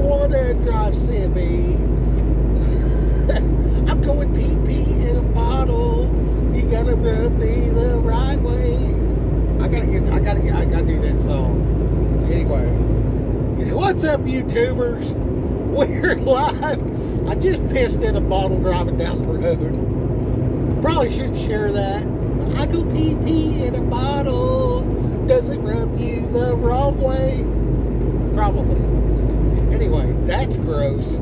wanna drive Simi. I'm going pee-pee in a bottle. You gotta rub me the right way. I gotta do that song. Anyway, what's up, YouTubers? We're live. I just pissed in a bottle driving down the road. Probably shouldn't share that. But I go pee-pee in a bottle. Does it rub you the wrong way? Probably. Anyway, that's gross.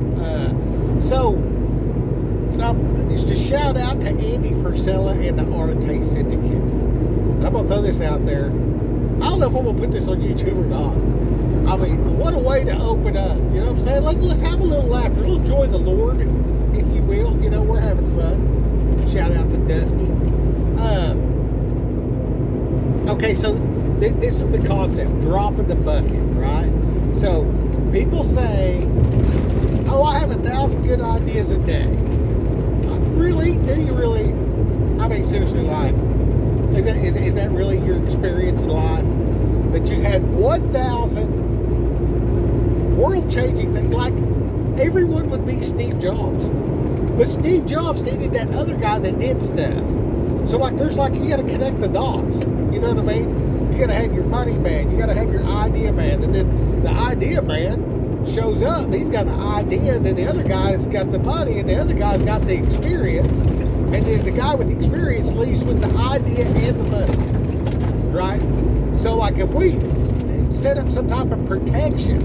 Just a shout out to Andy Frisella and the Arte Syndicate. I'm going to throw this out there. I don't know if I'm going to put this on YouTube or not. I mean, what a way to open up. You know what I'm saying? Let's have a little laughter, a little joy of the Lord, if you will. You know, we're having fun. Shout out to Dusty. Okay, so this is the concept, dropping the bucket, right? So people say, oh, I have 1,000 good ideas a day. Really? Do you really? I mean, seriously, like, is that really your experience in life? That you had 1,000 world-changing things? Like, everyone would be Steve Jobs. But Steve Jobs needed that other guy that did stuff. So, like, you got to connect the dots. You know what I mean? You got to have your money man. You got to have your idea man. And then the idea man shows up, he's got an idea, and then the other guy's got the money, and the other guy's got the experience, and then the guy with the experience leaves with the idea and the money, right? So, like, if we set up some type of protection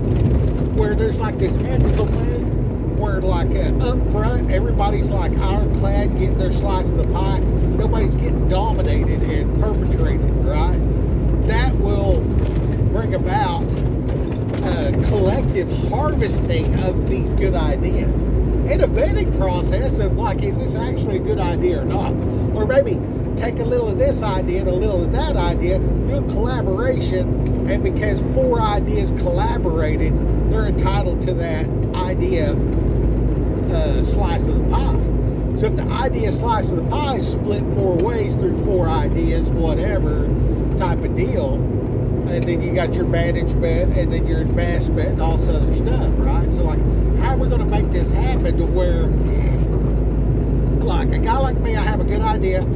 where there's like this ethical thing, where like up front, everybody's like ironclad getting their slice of the pie, nobody's getting dominated and perpetrated, right? That will bring about collective harvesting of these good ideas and a vetting process of like, is this actually a good idea or not? Or maybe take a little of this idea and a little of that idea, do a collaboration, and because 4 ideas collaborated, they're entitled to that idea slice of the pie. So if the idea slice of the pie is split 4 ways through 4 ideas, whatever type of deal, and then you got your management, and then your investment, and all this other stuff, right? So, like, how are we going to make this happen to where, like, a guy like me, I have a good idea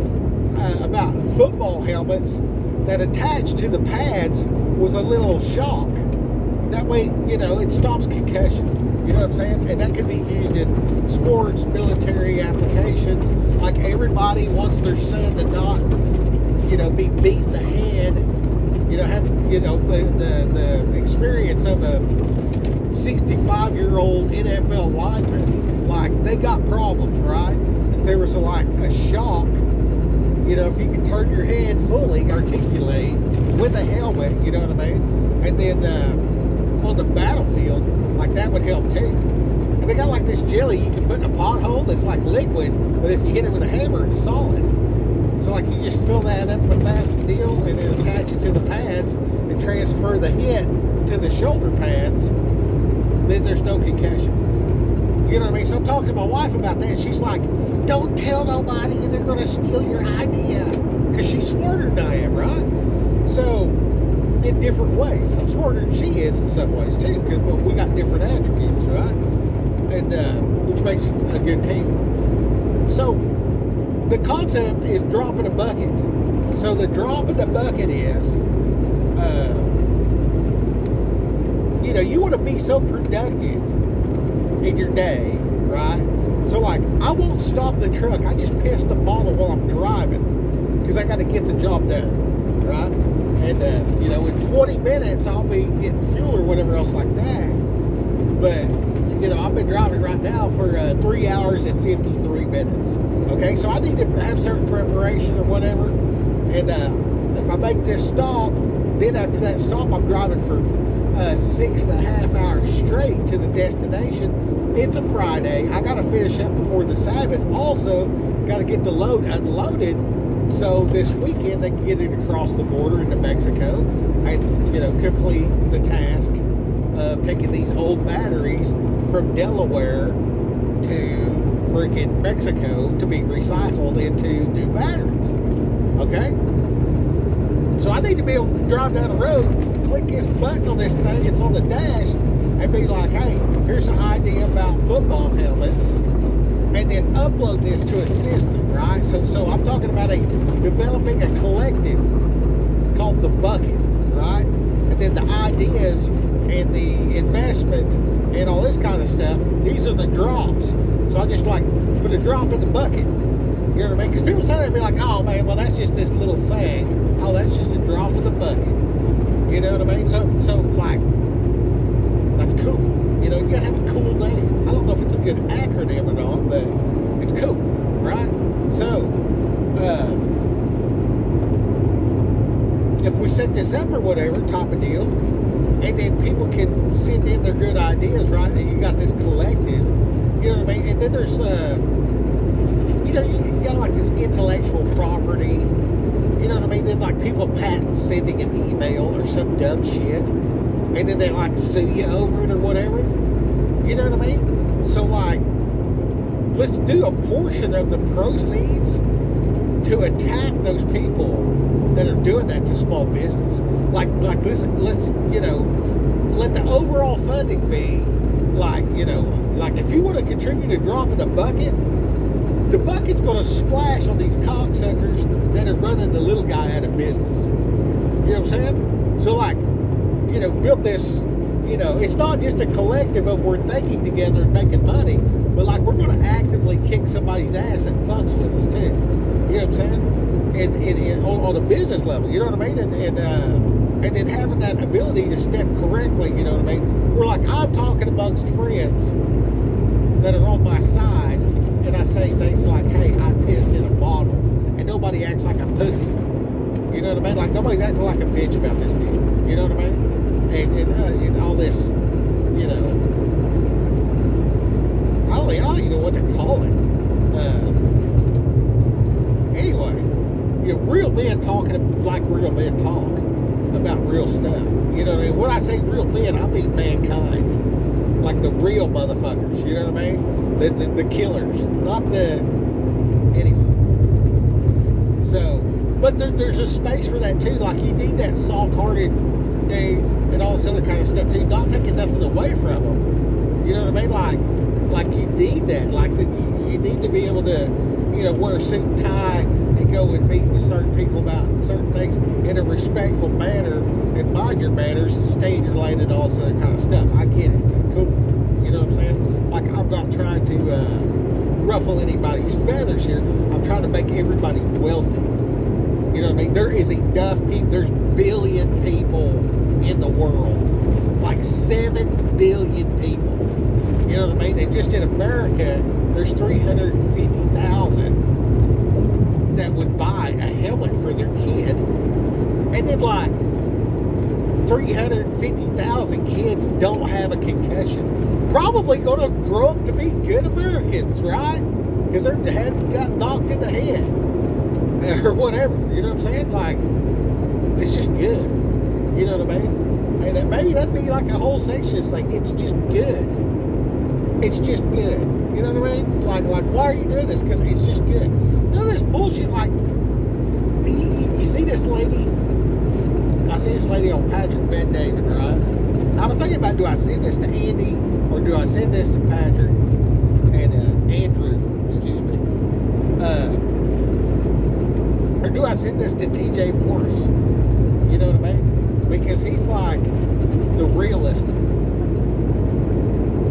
about football helmets that attached to the pads was a little shock. That way, you know, it stops concussion. You know what I'm saying? And that could be used in sports, military applications. Like, everybody wants their son to not, you know, be beat in the head. You know, have, you know, the experience of a 65-year-old NFL lineman, like, they got problems, right? If there was a shock, you know, if you could turn your head fully, articulate with a helmet, you know what I mean? And then on the battlefield, like, that would help too. And they got like this jelly you can put in a pothole that's like liquid, but if you hit it with a hammer, it's solid. So, like, you just fill that up with that deal and then attach it to the pads and transfer the hit to the shoulder pads, then there's no concussion. You know what I mean? So I'm talking to my wife about that, and she's like, don't tell nobody, they're going to steal your idea. Because she's smarter than I am, right? So, in different ways. I'm smarter than she is in some ways, too, because we got different attributes, right? And which makes a good team. So, the concept is dropping a bucket. So the drop of the bucket is, you know, you want to be so productive in your day, right? So, like, I won't stop the truck. I just piss the bottle while I'm driving because I got to get the job done, right? And, you know, in 20 minutes, I'll be getting fuel or whatever else like that. But, you know, I've been driving right now for 3 hours and 53 minutes. Okay, so I need to have certain preparation or whatever. And if I make this stop, then after that stop, I'm driving for 6.5 hours straight to the destination. It's a Friday. I got to finish up before the Sabbath. Also, got to get the load unloaded so this weekend they can get it across the border into Mexico and, you know, complete the task of taking these old batteries from Delaware to freaking Mexico to be recycled into new batteries. Okay? So I need to be able to drive down the road, click this button on this thing, it's on the dash, and be like, hey, here's an idea about football helmets, and then upload this to a system, right? So I'm talking about developing a collective called The Bucket, right? And then the ideas and the investment and all this kind of stuff, these are the drops. So I just like put a drop in the bucket. You know what I mean? Because people say that and be like, oh man, well that's just this little thing. Oh, that's just a drop in the bucket. You know what I mean? So like, that's cool. You know, you gotta have a cool name. I don't know if it's a good acronym or not, but it's cool, right? So, if we set this up or whatever, type of deal, and then people can send in their good ideas, right? And you got this collective, you know what I mean? And then there's, you know, you got like this intellectual property, you know what I mean? Then like people patent sending an email or some dumb shit, and then they like sue you over it or whatever. You know what I mean? So like, let's do a portion of the proceeds to attack those people that are doing that to small business. Like let's you know, let the overall funding be like, you know, like if you want to contribute a drop in the bucket's going to splash on these cocksuckers that are running the little guy out of business. You know what I'm saying? So like, you know, built this, you know, it's not just a collective of we're thinking together and making money, but like we're going to actively kick somebody's ass that fucks with us too. You know what I'm saying? And on a business level, you know what I mean? And then having that ability to step correctly, you know what I mean? We're like, I'm talking amongst friends that are on my side, and I say things like, hey, I pissed in a bottle, and nobody acts like a pussy. You know what I mean? Like nobody's acting like a bitch about this deal. You know what I mean? And all this, you know, I don't even know what to call it. Anyway, you know, real men talking like real men talk about real stuff. You know what I mean? When I say real men, I mean mankind. Like the real motherfuckers. You know what I mean? The killers. Not the... Anyway. So, but there's a space for that too. Like you need that soft-hearted dude and all this other kind of stuff too. Not taking nothing away from them. You know what I mean? Like you need that. Like you need to be able to, you know, wear a suit and tie and go and meet with certain people about certain things in a respectful manner and mind your manners and stay in your lane and all this other kind of stuff. I get it. Cool. You know what I'm saying? Like I'm not trying to ruffle anybody's feathers here. I'm trying to make everybody wealthy. You know what I mean? There is enough people. There's billion people in the world. Like 7 billion people. You know what I mean? And just in America, there's 350,000 that would buy a helmet for their kid. And then like 350,000 kids don't have a concussion. Probably going to grow up to be good Americans, right? Because their dad got knocked in the head. Or whatever. You know what I'm saying? Like, it's just good. You know what I mean? And maybe that'd be like a whole section. It's like, it's just good. It's just good. You know what I mean? Like, why are you doing this? Because it's just good. None of this bullshit, like, you see this lady? I see this lady on Patrick Bet-David, right? I was thinking about, do I send this to Andy or do I send this to Patrick and Andrew, excuse me? Or do I send this to TJ Morris? You know what I mean? Because he's like the realist.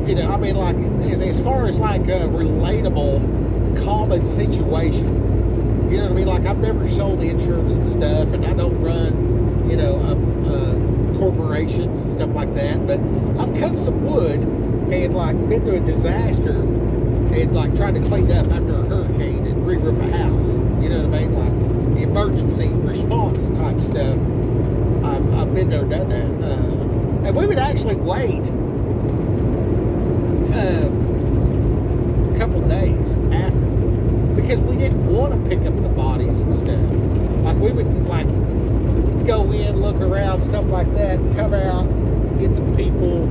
You know, I mean, like, as far as like a relatable, common situation. You know what I mean? Like, I've never sold insurance and stuff, and I don't run, you know, corporations and stuff like that. But I've cut some wood and, like, been to a disaster and, like, tried to clean up after a hurricane and re-roof a house. You know what I mean? Like, the emergency response type stuff. I've been there, done that. And we would actually wait a couple days after, because we didn't want to pick up the bodies and stuff. Like, we would, like, go in, look around, stuff like that, come out, get the people,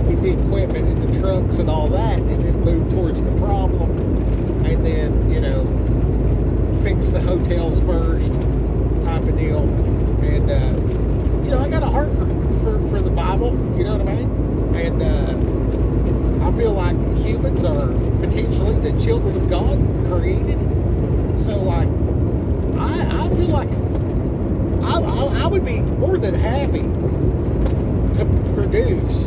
get the equipment and the trucks and all that, and then move towards the problem, and then, you know, fix the hotels first, type of deal. And, you know, I got a heart for the Bible, you know what I mean? And, humans are potentially the children of God created. So, like, I feel like I would be more than happy to produce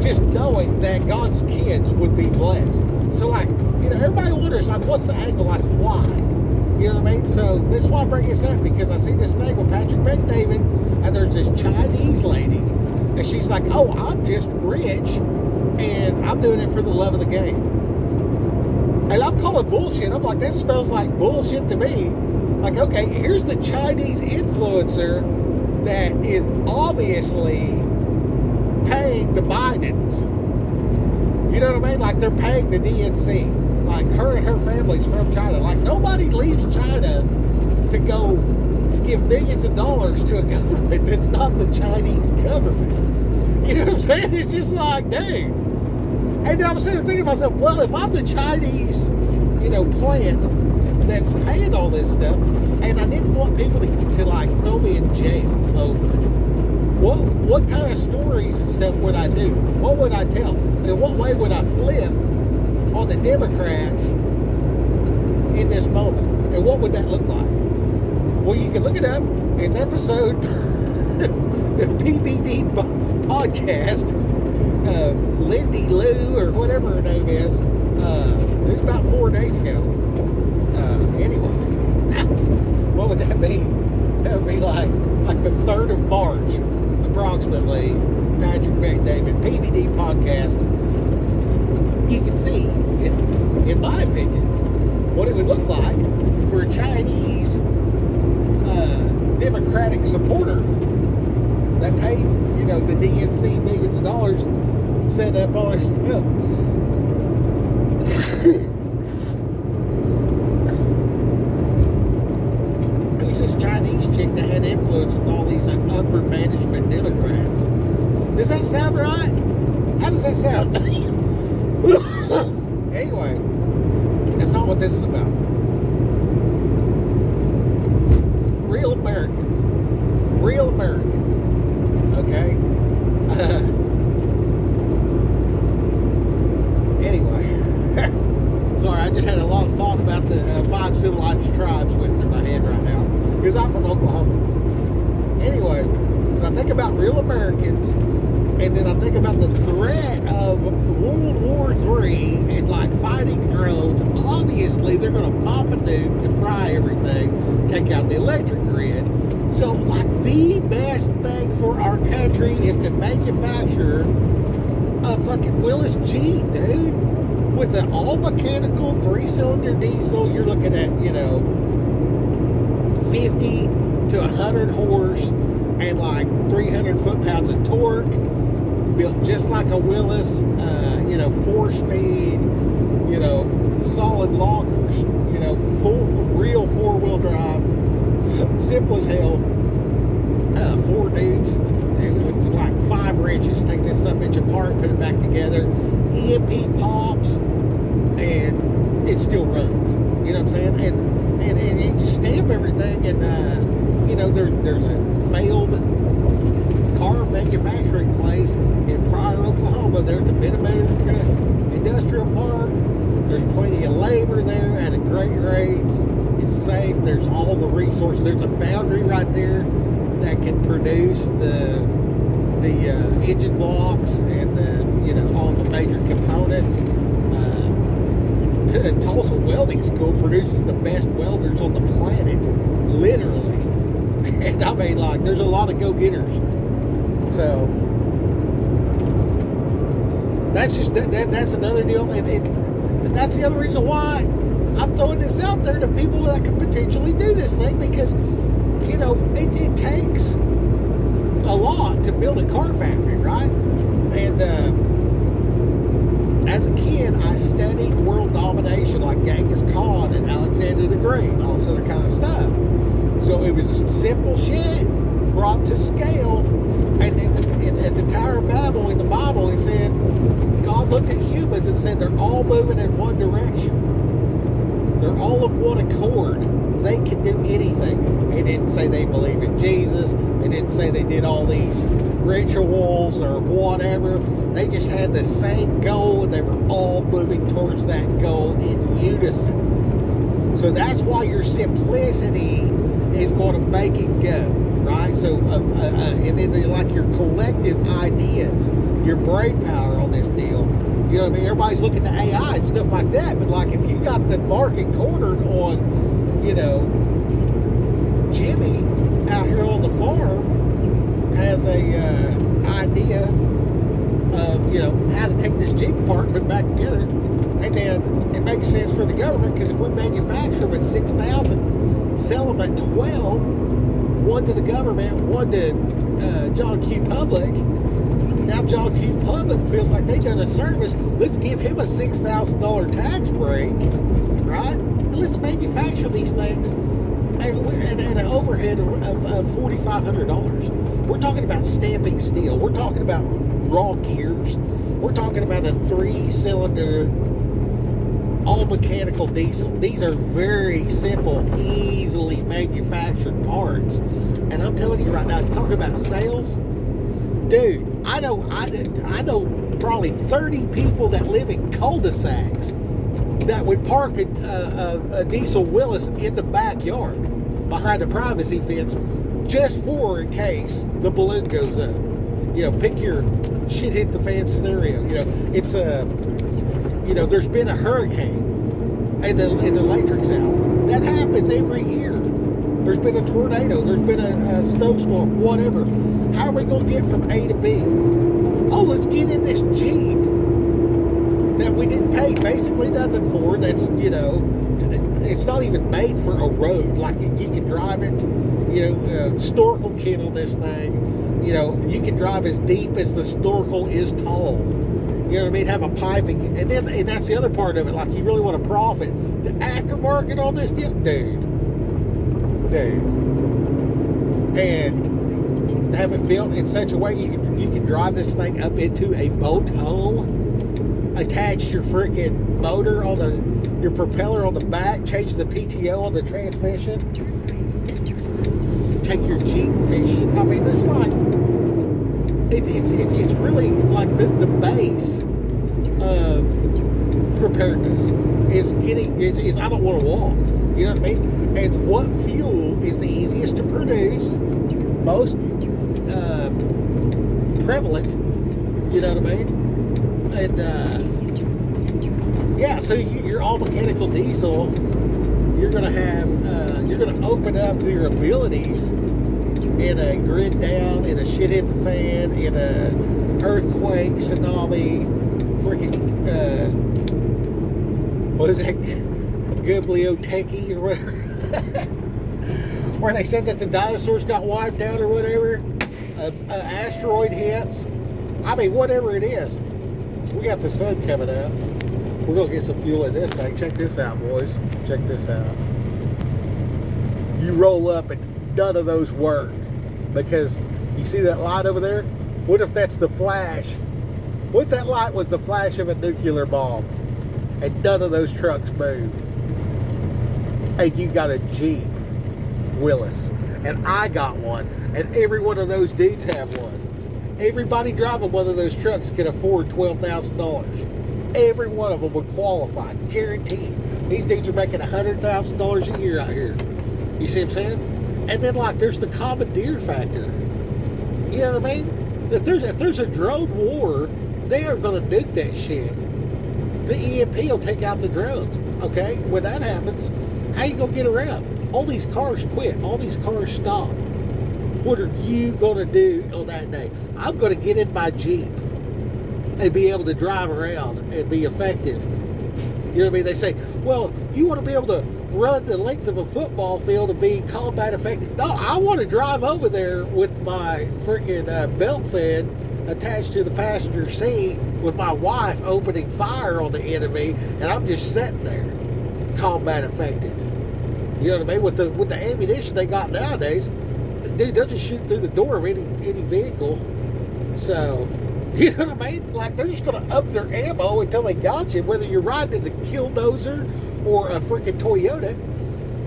just knowing that God's kids would be blessed. So, like, everybody wonders, like, what's the angle? Like, why? You know what I mean? So, this is why I bring this up, because I see this thing with Patrick Bet-David, and there's this Chinese lady, and she's like, oh, I'm just rich, and I'm doing it for the love of the game. And I'm calling bullshit. I'm like, that smells like bullshit to me. Like, okay, here's the Chinese influencer that is obviously paying the Bidens. You know what I mean? Like, they're paying the DNC. Like, her and her family's from China. Like, nobody leaves China to go give millions of dollars to a government that's not the Chinese government. You know what I'm saying? It's just like, dang. And then I was sitting there thinking to myself, well, if I'm the Chinese, plant that's paying all this stuff, and I didn't want people to like, throw me in jail over it, what kind of stories and stuff would I do? What would I tell? In what way would I flip on the Democrats in this moment? And what would that look like? Well, you can look it up. It's episode, the PBD podcast, Lindy Lou, or whatever her name is. It was about 4 days ago. Anyway, what would that be? That would be like the 3rd of March, approximately. Patrick Bet-David, PBD podcast. You can see, in my opinion, what it would look like for a Chinese Democratic supporter that paid, the DNC millions of dollars, set up all this stuff. Who's this Chinese chick that had influence with all these upper management Democrats? Does that sound right? How does that sound? Anyway, that's not what this is about. Real Americans. Real Americans. Okay? Anyway. Sorry, I just had a lot of thought about the 5 civilized tribes in my head right now. Because I'm from Oklahoma. Anyway, when I think about real Americans, and then I think about the threat of World War III and like fighting drones, obviously they're going to pop a nuke to fry everything, take out the electric grid. So like the best thing for our country is to manufacture a fucking Willis Jeep, dude. With an all mechanical 3-cylinder diesel, you're looking at, 50 to 100 horse and like 300 foot-pounds of torque. Built just like a Willis, 4-speed, solid lockers, real 4-wheel drive, simple as hell. 4 dudes with like 5 wrenches take this sub-inch apart, put it back together. EMP pops, and it still runs. You know what I'm saying? And you just stamp everything, and there's a failed car manufacturing place in Pryor, Oklahoma. They're at the Mid-America Industrial Park. There's plenty of labor there at a great rates. It's safe. There's all the resources. There's a foundry right there that can produce the engine blocks and all the major components. Tulsa Welding School produces the best welders on the planet, literally. And I mean, like, there's a lot of go-getters. So that's just that's another deal, and that's the other reason why I'm throwing this out there to people that can potentially do this thing, because it takes a lot to build a car factory, right? And as a kid, I studied world domination, like Genghis Khan and Alexander the Great and all this other kind of stuff. So it was simple shit brought to scale. And then at the Tower of Babel in the Bible, he said, God looked at humans and said, they're all moving in one direction. They're all of one accord. They can do anything. He didn't say they believe in Jesus. They didn't say they did all these rituals or whatever. They just had the same goal, and they were all moving towards that goal in unison. So that's why your simplicity is going to make it go, right? So, and then like your collective ideas, your brain power on this deal. You know what I mean? Everybody's looking to AI and stuff like that, but like if you got the market cornered on, you know, Jimmy out here on the farm has a idea of, you know, how to take this Jeep apart and put it back together, and then it makes sense for the government, because if we manufacture them at 6,000, sell them at 12, one to the government, one to John Q. Public. Now John Q. Public feels like they've done a service. Let's give him a $6,000 tax break, right? And let's manufacture these things at an overhead of $4,500. We're talking about stamping steel. We're talking about raw gears. We're talking about a 3-cylinder, all mechanical diesel. These are very simple, easily manufactured parts. And I'm telling you right now, talking about sales, dude, I know probably 30 people that live in cul-de-sacs that would park a diesel Willis in the backyard behind a privacy fence just for in case the balloon goes up. You know, pick your shit hit the fan scenario. You know, it's you know, there's been a hurricane and the electric's out. That happens every year. There's been a tornado. There's been a snowstorm, whatever. How are we going to get from A to B? Oh, let's get in this Jeep that we didn't pay basically nothing for. That's, you know, it's not even made for a road. Like, you can drive it, you know, snorkel kit on this thing. You know, you can drive as deep as the snorkel is tall. You know what I mean? Have a piping. And then and that's the other part of it. Like, you really want to profit. The aftermarket on this deal, dude. And have it built in such a way you can drive this thing up into a boat hull, attach your freaking motor on your propeller on the back, change the PTO on the transmission, take your Jeep fishing. I mean, there's like it's really like the base of preparedness is I don't want to walk. You know what I mean? And what fuel is the easiest to produce, most prevalent, you know what I mean? And yeah, so your all mechanical diesel, you're gonna have you're gonna open up your abilities in a grid down, in a shit hit the fan, in a earthquake, tsunami, freaking what is that, biblioteki or whatever, where they said that the dinosaurs got wiped out or whatever, asteroid hits. I mean, whatever it is. We got the sun coming up. We're gonna get some fuel in this thing. Check this out, boys. Check this out. You roll up and none of those work, because you see that light over there? What if that's the flash? What if that light was the flash of a nuclear bomb and none of those trucks moved? And you got a Jeep Willis, and I got one, and every one of those dudes have one. Everybody driving one of those trucks can afford $12,000. Every one of them would qualify, guaranteed. These dudes are making $100,000 a year out here. You see what I'm saying? And then, like, there's the commandeer factor. You know what I mean? If there's a drone war, they are going to nuke that shit. The EMP will take out the drones. Okay? When that happens, how you going to get around? All these cars quit. All these cars stop. What are you going to do on that day? I'm going to get in my Jeep and be able to drive around and be effective. You know what I mean? They say, well, you want to be able to run the length of a football field and be combat effective. No, I want to drive over there with my freaking belt fed attached to the passenger seat with my wife opening fire on the enemy, and I'm just sitting there, combat effective. You know what I mean? With the ammunition they got nowadays, dude, they'll just shoot through the door of any vehicle. So, you know what I mean? Like, they're just going to up their ammo until they got you, whether you're riding in the Killdozer or a freaking Toyota.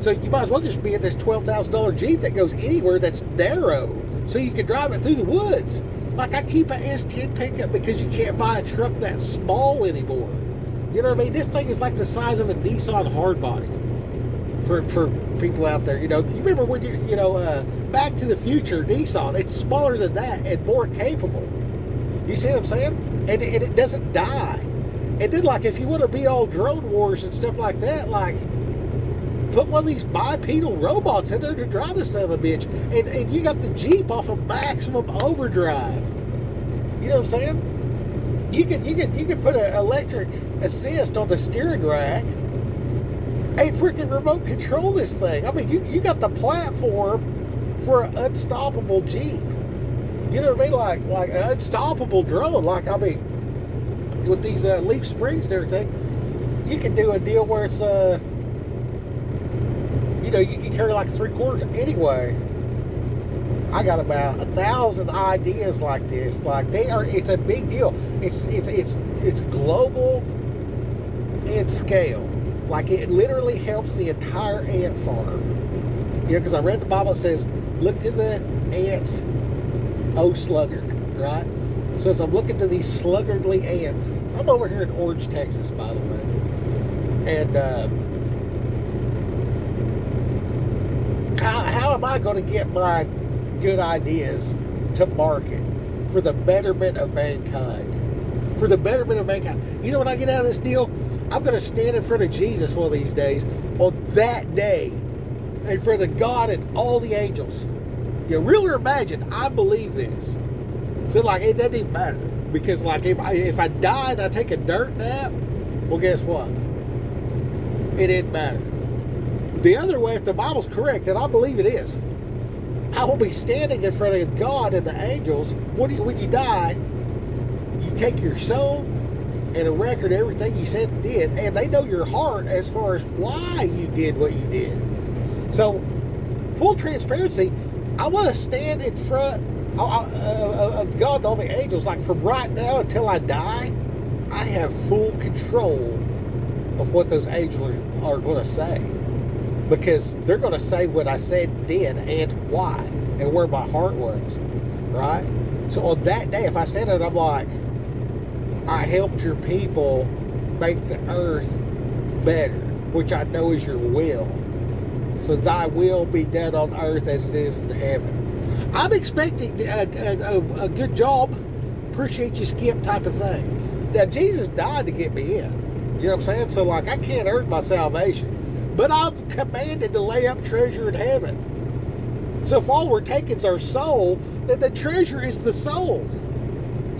So you might as well just be in this $12,000 Jeep that goes anywhere that's narrow, so you can drive it through the woods. Like, I keep an S10 pickup because you can't buy a truck that small anymore. You know what I mean? This thing is like the size of a Nissan hardbody for people out there. You remember when Back to the Future Nissan, it's smaller than that and more capable. You see what I'm saying? And it doesn't die. And then, like, if you want to be all drone wars and stuff like that, like, put one of these bipedal robots in there to drive this son of a bitch. And you got the Jeep off of maximum overdrive. You know what I'm saying? You could put an electric assist on the steering rack and freaking remote control this thing. I mean, you got the platform for an unstoppable Jeep. You know what I mean? Like an unstoppable drone. Like, I mean, with these leaf springs and everything, you can do a deal where it's you can carry like 3/4. Anyway, I got about 1,000 ideas like this. Like, it's a big deal. It's global in scale. Like, it literally helps the entire ant farm. Because I read the Bible, it says, look to the ants, O sluggard, right? So as I'm looking to these sluggardly ants, I'm over here in Orange, Texas, by the way. And how am I going to get my good ideas to market for the betterment of mankind? For the betterment of mankind. You know what I get out of this deal? I'm going to stand in front of Jesus one of these days, on that day, in front of God and all the angels. Really imagine, I believe this. So, like, it doesn't even matter. Because, like, if I die and I take a dirt nap, well, guess what? It didn't matter. The other way, if the Bible's correct, and I believe it is, I will be standing in front of God and the angels. When you die, you take your soul and a record of everything you said and did, and they know your heart as far as why you did what you did. So, full transparency, I want to stand in front of God and all the angels. Like, from right now until I die, I have full control of what those angels are going to say. Because they're going to say what I said and did and why and where my heart was, right? So on that day, if I stand there and I'm like, I helped your people make the earth better, which I know is your will. So thy will be done on earth as it is in heaven. I'm expecting a good job, appreciate you, Skip type of thing. Now, Jesus died to get me in. You know what I'm saying? So, like, I can't earn my salvation. But I'm commanded to lay up treasure in heaven. So if all we're taking is our soul, then the treasure is the soul.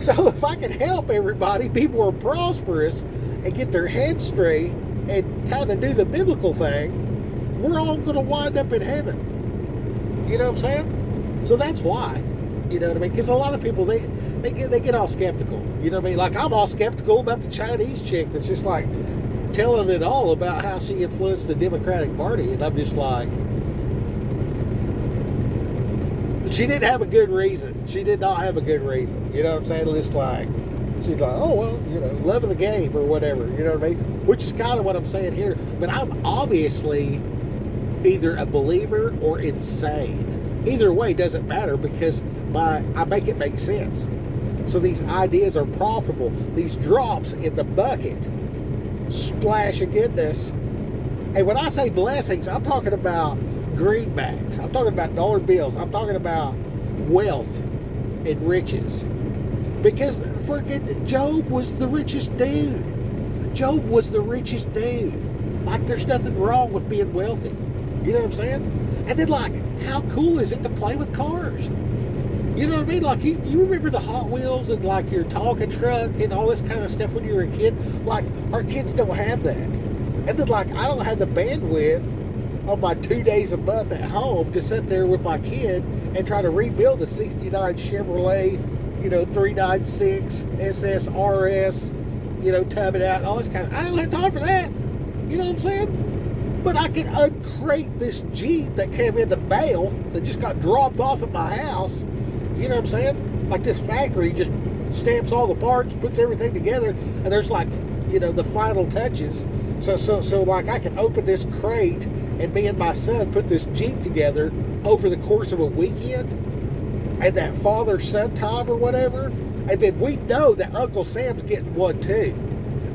So if I can help everybody be more prosperous and get their head straight and kind of do the biblical thing, we're all going to wind up in heaven. You know what I'm saying? So that's why. You know what I mean? Because a lot of people, they get all skeptical. You know what I mean? Like, I'm all skeptical about the Chinese chick that's just like telling it all about how she influenced the Democratic Party, and I'm just like, she didn't have a good reason. She did not have a good reason. You know what I'm saying? It's like, she's like, oh, well, love of the game or whatever. You know what I mean? Which is kind of what I'm saying here. But I'm obviously either a believer or insane. Either way doesn't matter, because I make it make sense. So these ideas are profitable. These drops in the bucket, splash of goodness. And when I say blessings, I'm talking about greenbacks. I'm talking about dollar bills. I'm talking about wealth and riches. Because freaking Job was the richest dude. Job was the richest dude. Like, there's nothing wrong with being wealthy. You know what I'm saying? And then, like, how cool is it to play with cars? You know what I mean? Like, you remember the Hot Wheels and, like, your Tonka truck and all this kind of stuff when you were a kid? Like, our kids don't have that. And then, like, I don't have the bandwidth on my 2 days a month at home to sit there with my kid and try to rebuild a 69 Chevrolet, 396 SSRS, tub it out, all this kind of... I don't have time for that. You know what I'm saying? But I can uncrate this Jeep that came in the mail that just got dropped off at my house. You know what I'm saying? Like, this factory just stamps all the parts, puts everything together, and there's, like, the final touches. So like, I can open this crate and me and my son put this Jeep together over the course of a weekend. and that father-son time or whatever, and then we know that Uncle Sam's getting one too.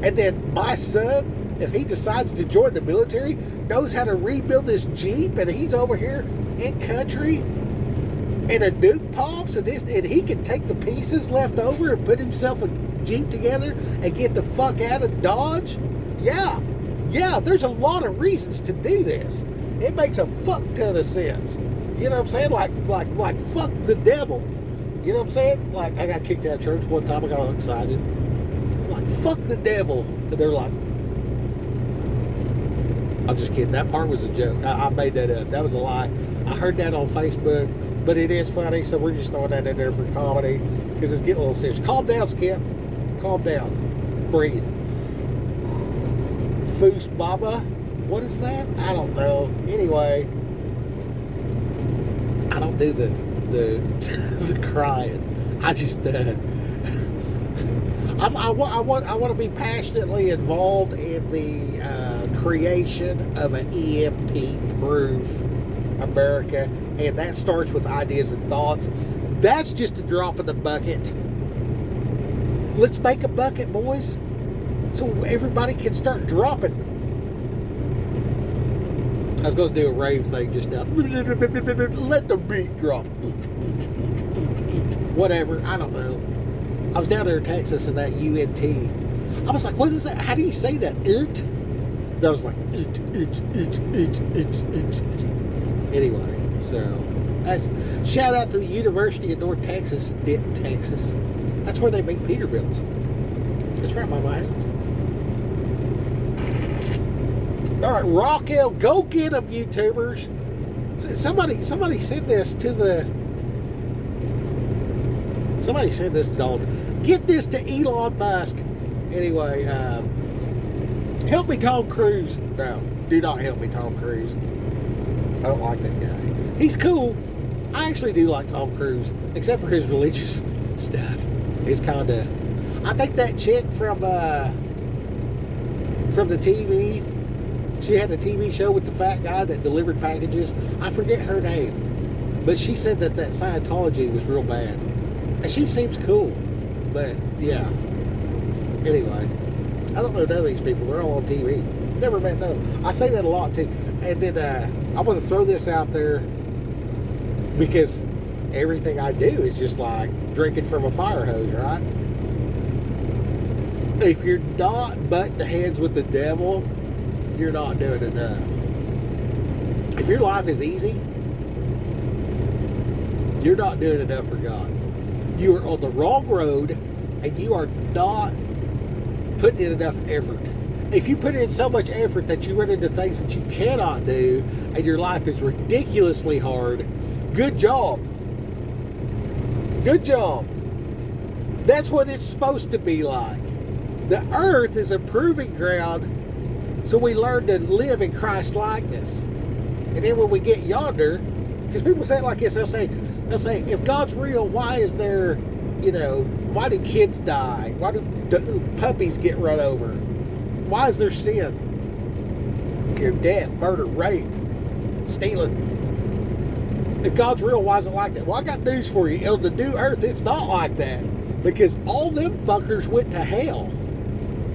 And then my son, if he decides to join the military, knows how to rebuild this Jeep, and he's over here in country, and a nuke pops, and he can take the pieces left over and put himself a Jeep together and get the fuck out of Dodge. Yeah, there's a lot of reasons to do this. It makes a fuck ton of sense. You know what I'm saying? Like fuck the devil. You know what I'm saying? Like, I got kicked out of church one time. I got all excited. I'm like, fuck the devil. And they're like, I'm just kidding. That part was a joke. I made that up. That was a lie. I heard that on Facebook, but it is funny, so we're just throwing that in there for comedy because it's getting a little serious. Calm down, Skip. Calm down. Breathe. Foos Baba. What is that? I don't know. Anyway, I don't do the crying. I just I want to be passionately involved in the creation of an EMP-proof America, and that starts with ideas and thoughts. That's just a drop in the bucket. Let's make a bucket, boys, so everybody can start dropping. I was going to do a rave thing just now. Let the beat drop. Whatever. I don't know. I was down there in Texas in that UNT. I was like, what is that? How do you say that? It? I was like, it. Anyway, so that's shout out to the University of North Texas, Denton, Texas. That's where they make Peterbilts. It's right by my house. All right, Raquel, go get them, YouTubers. Somebody said this to the. Somebody said this to Dollar. Get this to Elon Musk. Anyway, help me, Tom Cruise. No, do not help me, Tom Cruise. I don't like that guy. He's cool. I actually do like Tom Cruise, except for his religious stuff. It's kind of. I think that chick from the TV. She had a TV show with the fat guy that delivered packages. I forget her name. But she said that Scientology was real bad. And she seems cool. But, yeah. Anyway. I don't know none of these people. They're all on TV. Never met none of them. I say that a lot, too. And then, I want to throw this out there. Because everything I do is just like drinking from a fire hose, right? If you're not butting heads with the devil, you're not doing enough. If your life is easy, you're not doing enough for God. You are on the wrong road, and you are not putting in enough effort. If you put in so much effort that you run into things that you cannot do, and your life is ridiculously hard, good job. Good job. That's what it's supposed to be like. The earth is a proving ground, so we learn to live in Christ likeness. And then when we get yonder, because people say it like this, they'll say, if God's real, why is there, why do kids die? Why do puppies get run over? Why is there sin? Death, murder, rape, stealing. If God's real, why is it like that? Well, I got news for you. On the new earth, it's not like that. Because all them fuckers went to hell.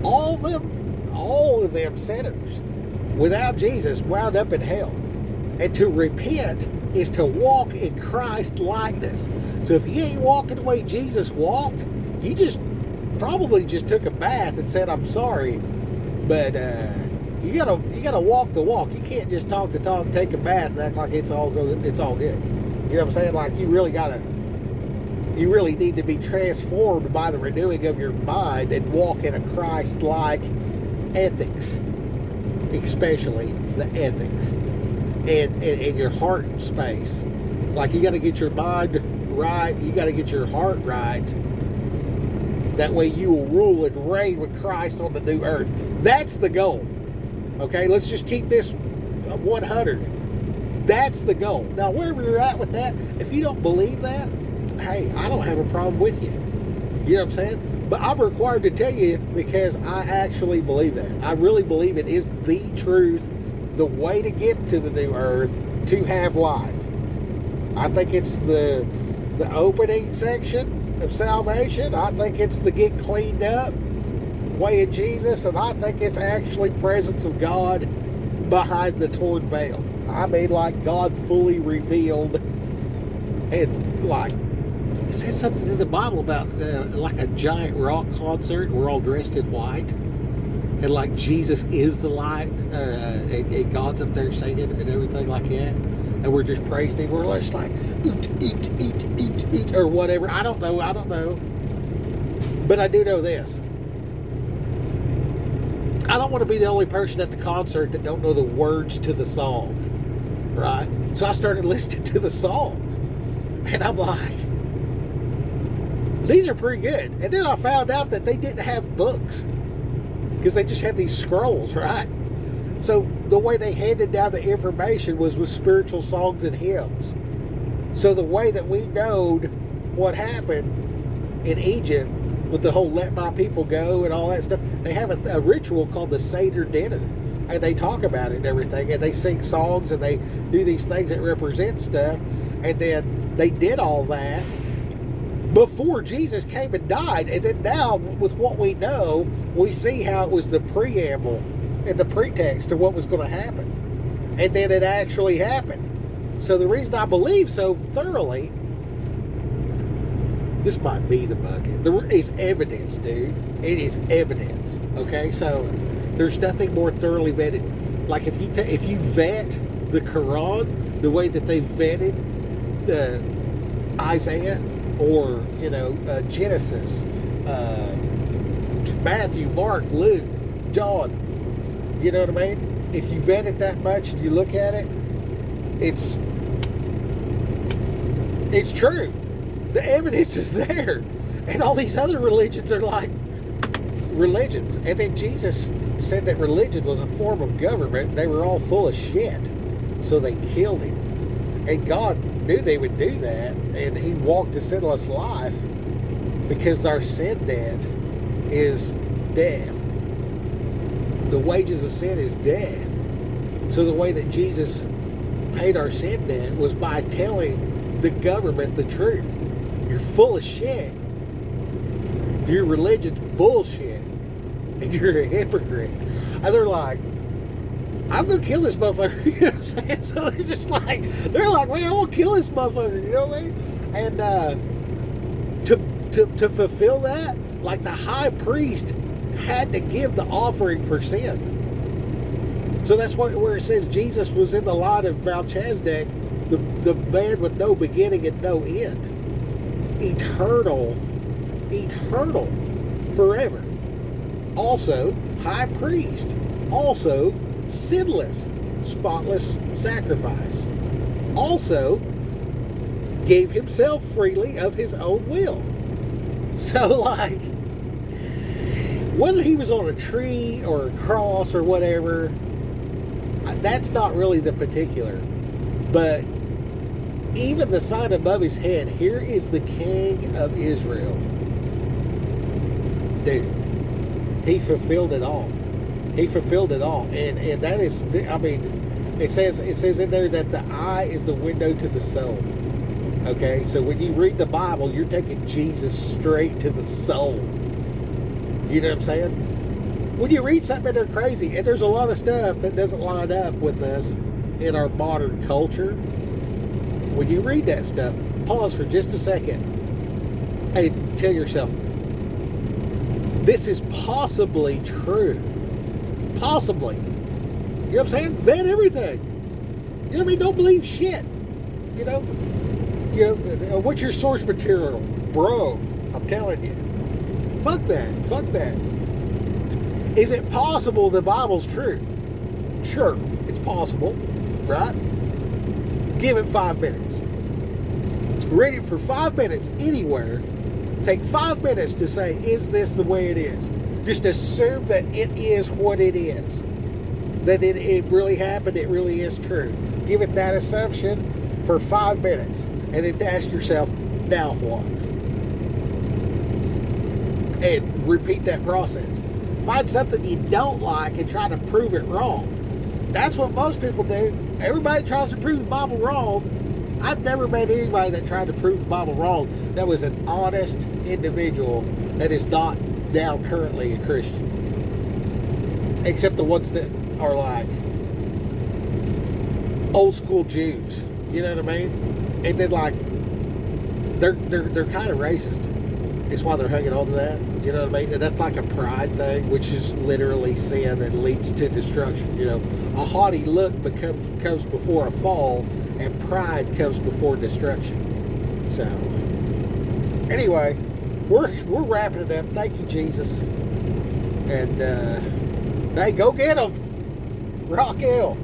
All of them sinners, without Jesus, wound up in hell. And to repent is to walk in Christ likeness. So if you ain't walking the way Jesus walked, you probably just took a bath and said, I'm sorry. But you gotta walk the walk. You can't just talk the talk, take a bath, and act like it's all good. You know what I'm saying? Like you really need to be transformed by the renewing of your mind and walk in a Christ-like ethics, especially the ethics and your heart space. Like you got to get your mind right, you got to get your heart right. That way you will rule and reign with Christ on the new earth. That's the goal. Okay, let's just keep this 100. That's the goal. Now, wherever you're at with that, if you don't believe that, hey, I don't have a problem with you. You know what I'm saying? But I'm required to tell you because I actually believe that. I really believe it is the truth, the way to get to the new earth, to have life. I think it's the the opening section of salvation. I think it's the get cleaned up way of Jesus, and I think it's actually presence of God behind the torn veil. I mean, like God fully revealed, and like it says something in the Bible about like a giant rock concert. We're all dressed in white, and like Jesus is the light, and God's up there singing and everything like that, and we're just praising Him. We're just like eat, or whatever. I don't know, but I do know this. I don't want to be the only person at the concert that don't know the words to the song, right? So I started listening to the songs, and I'm like, these are pretty good. And then I found out that they didn't have books because they just had these scrolls, right? So the way they handed down the information was with spiritual songs and hymns. So the way that we knowed what happened in Egypt with the whole let my people go and all that stuff, they have a ritual called the Seder dinner, and they talk about it and everything, and they sing songs and they do these things that represent stuff, and then they did all that before Jesus came and died, and then now with what we know, we see how it was the preamble and the pretext to what was going to happen, and then it actually happened. So the reason I believe so thoroughly, this might be the bucket. There is evidence, dude. It is evidence. Okay, so there's nothing more thoroughly vetted. Like if you vet the Quran the way that they vetted the Isaiah or Genesis, Matthew, Mark, Luke, John. You know what I mean? If you vet it that much and you look at it, it's true. The evidence is there. And all these other religions are like religions. And then Jesus said that religion was a form of government. They were all full of shit. So they killed him. And God knew they would do that. And he walked a sinless life because our sin debt is death. The wages of sin is death. So the way that Jesus paid our sin debt was by telling the government the truth. You're full of shit. Your religion's bullshit. And you're a hypocrite. And they're like, I'm going to kill this motherfucker. You know what I'm saying? So they're like, man, I want to kill this motherfucker. You know what I mean? And to fulfill that, like the high priest had to give the offering for sin. So that's where it says Jesus was in the line of Melchizedek, the man with no beginning and no end. Eternal, forever. Also, high priest. Also, sinless, spotless sacrifice. Also, gave himself freely of his own will. So, like, whether he was on a tree or a cross or whatever, that's not really the particular. But even the sign above his head, here is the King of Israel. Dude, he fulfilled it all. He fulfilled it all. And that is, I mean, it says in there that the eye is the window to the soul. Okay, so when you read the Bible, you're taking Jesus straight to the soul. You know what I'm saying? When you read something, they're crazy. And there's a lot of stuff that doesn't line up with us in our modern culture. When you read that stuff, pause for just a second and tell yourself, this is possibly true. Possibly. You know what I'm saying? Vet everything. You know what I mean? Don't believe shit. You know, what's your source material? Bro, I'm telling you. Fuck that. Is it possible the Bible's true? Sure, it's possible, right? Give it 5 minutes. Read it for 5 minutes anywhere. Take 5 minutes to say, is this the way it is? Just assume that it is what it is. That it really happened, it really is true. Give it that assumption for 5 minutes. And then ask yourself, now what? And repeat that process. Find something you don't like and try to prove it wrong. That's what most people do. Everybody tries to prove the Bible wrong. I've never met anybody that tried to prove the Bible wrong that was an honest individual that is not now currently a Christian. Except the ones that are like old school Jews. You know what I mean? And then like they're kind of racist. It's why they're hanging on to that. You know what I mean? And that's like a pride thing, which is literally sin and leads to destruction. You know, a haughty look comes before a fall, and pride comes before destruction. So, anyway, we're wrapping it up. Thank you, Jesus. And hey, go get them. Raquel.